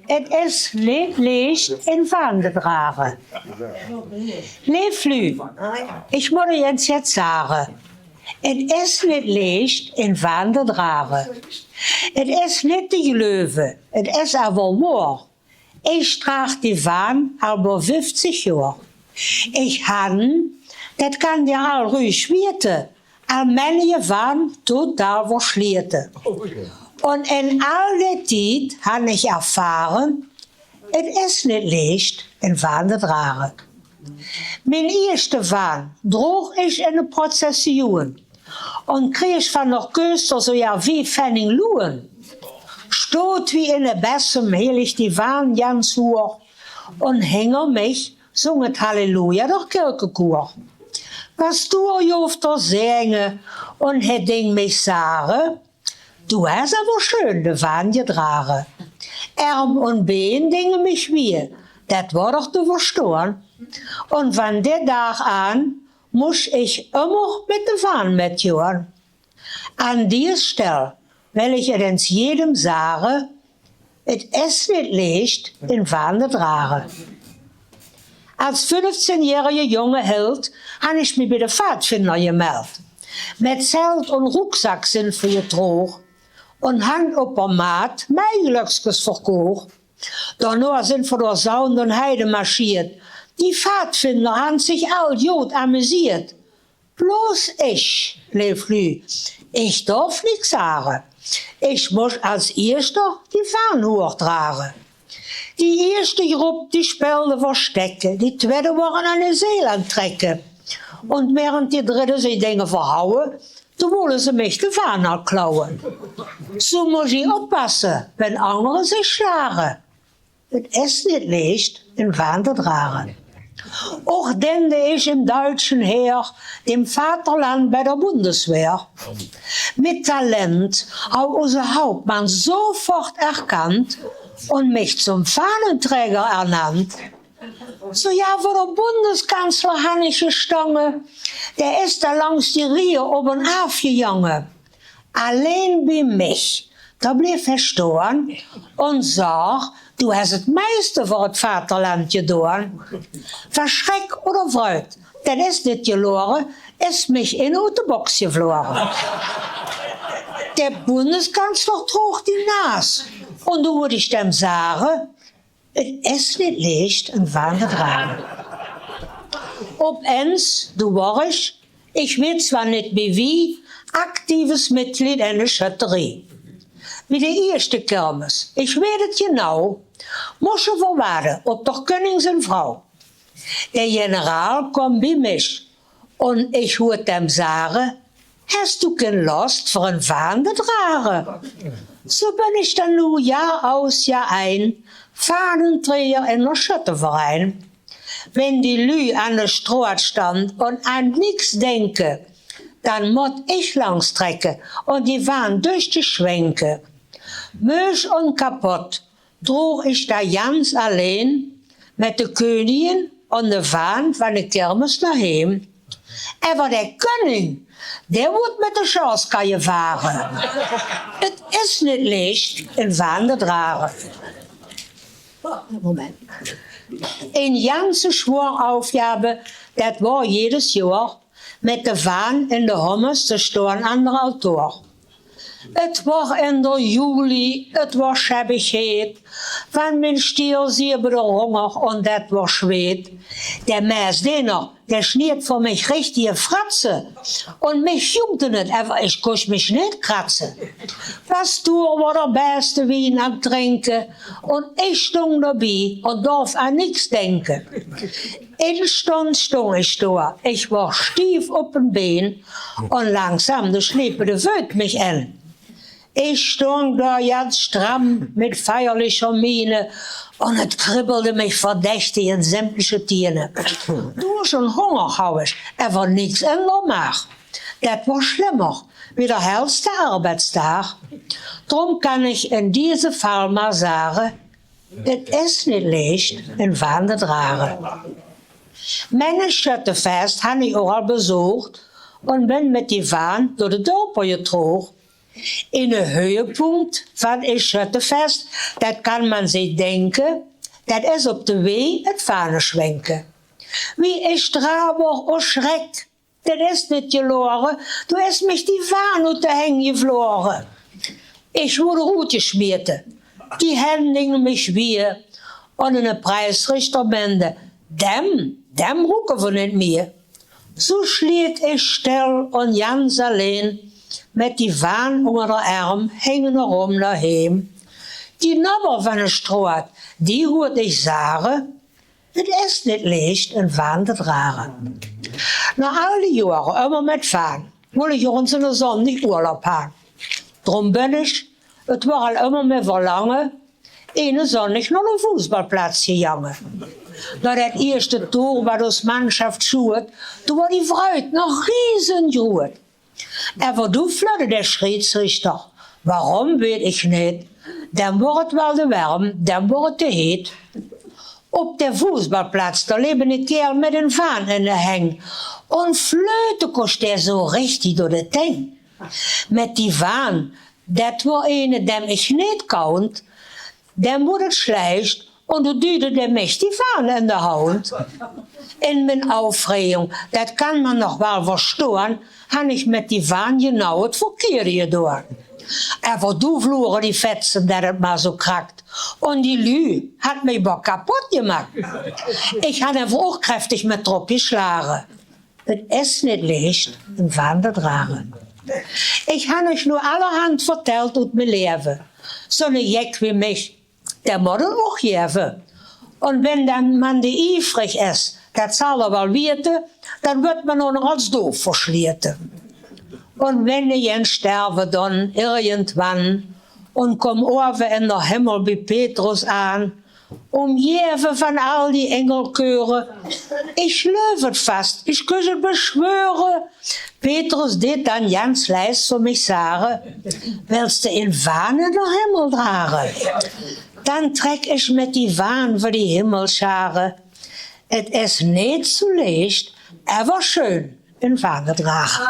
Het is niet licht in Wanden dragen. Leeflu, ich muss jetzt sagen, het is niet licht in Wanden dragen. Het is niet de gelooven, het is aber wahr. Ich trage die Waan al bij 50 jaar. Ich han, dat kan je al ruhig weten, al meine Waan totaal verschlieten. Und in all der Zeit habe ich erfahren, es ist nicht leicht, in Waan zu tragen. Mein erster Waan droeg ich in eine Prozession und krieg von der Küste so ja wie Pfennig Luhen. Stot wie in der Bessem hielt ich die Waan ganz hoch und hinter mich sunget Halleluja durch Kirchenchor. Was du joft der singen und het ding mich sagen, du hast aber schön de Waan getragen. Arm und Bein dingen mich wie, dat war doch zu verstehen. Und von der Tag an muss ich immer mit der Waan mitgehen. An dieser Stelle will ich es jedem sagen, es ist nicht leicht, in Waan zu tragen. Als 15-jährige junge Held habe ich mich bei den Pfadfinder gemeldet. Mit Zelt und Rucksack sind wir getrogen und Hand op der Maat mein Glückskes verkocht. Danach sind wir durch Sound und Heide marschiert. Die Pfadfinder haben sich all gut amüsiert. Bloß ich, Leeflü, ich darf nichts sagen. Ich muss als Erster die Waan hochtragen. Die erste Gruppe, die spielte verstecken, die tweede waren an de Zeeland trekken. Und während die dritte sich Dinge verhauen, dann wollen sie mich die Waan al klauen. So muss ich oppassen, wenn andere sich schlagen. Es ist nicht leicht, in Waan zu tragen. Auch diente ich im deutschen Heer, dem Vaterland bei der Bundeswehr. Mit Talent hat unser Hauptmann sofort erkannt und mich zum Fahnenträger ernannt. So ja, wo der Bundeskanzler Hannes gestanden, der ist da langs die Rie oben aufgegangen. Allein bei mich, da blieb er stehen und sag, du hast das meiste für das Vaterland getan. Verschreck oder Freude, das ist nicht geloren, ist mich in die Box geflogen. Der Bundeskanzler trug die Nase. Und du würde ich dem sagen, es ist nicht leicht, in Waan zu tragen. Ob eins, du war ich bin zwar nicht wie aktives Mitglied in der Schütterie. Wie die erste Kirmes, ich weiß es genau, muss ich verwarten, ob doch König und Frau. Der General kommt bei mich und ich würde dem sagen, hast du keine Lust für ein Waan zu tragen? So bin ich dann nur Jahr aus, Jahr ein, Fahnenträger in der Schütteverein. Wenn die Lü an der Straße stand und an nichts denke, dann muss ich langs trekken und die Waan durch die Schwenke. Mösch und kaputt trug ich da ganz allein mit der Königin und der Waan von der Kirmes nach heim. Aber der König, der wird mit der Schauskaje fahren. Es ist nicht leicht, in Waan zu tragen. Moment. Eine ganze Schworaufgabe, das war jedes Jahr, mit der Waan in der Hommes zu stehen an der Altor. Es war in der Juli, es war Schäbigkeit, wenn mein Stier sie über den Hunger und das war schwet. Der Messdiener, der schniert für mich richtige Fratze und mich juckte nicht, aber ich konnte mich nicht kratzen. Pastor war der beste Wein am Trinken und ich stung dabei und darf an nichts denken. In Stunde stung ich da, ich war stief auf dem Bein und langsam, der Schleppende wöhnt mich an. Ich stand da ganz stramm mit feierlicher Miene und es kribbelte mich verdächtig in sämtliche Tiere. Durch und Hunger hab ich, aber nichts in der Macht. Das war schlimmer wie der hellste Arbeitstag. Drum kann ich in diesem Fall mal sagen, es ist nicht leicht, in Waan zu tragen. Meine Schüttefest habe ich auch besucht und bin mit die Waan durch die Dorpen getrogen. In een Höhepunkt van het Schüttefest, dat kan man zich denken, dat is op de weg het Fahnenschwenken. Wie is Draber o Schreck, dat is niet geloren, du hast mich die Fahne uit de heng gevlogen. Ich wurde rot geschmiert, die Hände mich weer, und in een Preisrichterbände, dem rucken wir nicht mehr. So schliet ich still und ganz allein, met die Fahne onder de arm, hängen rum daheim. Die Nummer van een Stroot, die hoorde ich sagen, het is niet leicht, een Fahne te dragen. Na al die Jahre, immer mit Fahne, will ich uns in der Sonne nicht Urlaub haben. Drum bin ich, het war al immer mehr verlangen, eine Sonnig naar een Fußballplatz gegangen. Na dat eerste Tor, waar ons Mannschaft schoot, toen war die Freude noch riesengroot. Aber du flatterte der Schiedsrichter. Warum, weet ich nicht. Dan wordt het wel te warm, dan wordt het te heet. Op de Fußballplatz, da leben een Kerl met een Fahne in de heng. Und Flöte kost der so richtig door de Teng. Met die Fahne, dat war eine, dem ich nicht kaunt, dem wordt het schlecht und du duurde dem mich die Fahne in de Hand. In mijn Aufregung, dat kan man noch wel verstehen, han ich mit die Fahne genau het Verkeerde gedaan. Aber du verloren die Fetzen, dat het maar so krackt. Und die Lü hat mich aber kaputt gemacht. Ich habe einfach auch kräftig mit drauf geschlagen. Het is niet leicht, een Fahne te dragen. Ich habe euch nur allerhand vertellt uit mijn leven. Zo'n Jeck wie mich, der muss het auch geben. Und wenn dann man die ivrig ist, dat zal er wel weten, dann wird man auch noch als doof verschlieten. Und wenn ich sterbe dann irgendwann und komm oben in der Himmel bei Petrus an, jeden von all die Engelchören, ich löwe fast, ich könnte beschwören. Petrus dit dann ganz leis für mich sagen, willst du in Fahne in den Himmel tragen? Dann treck ich mit die Fahne für die Himmelschare. Es ist nicht so leicht, aber schön in Fahne tragen.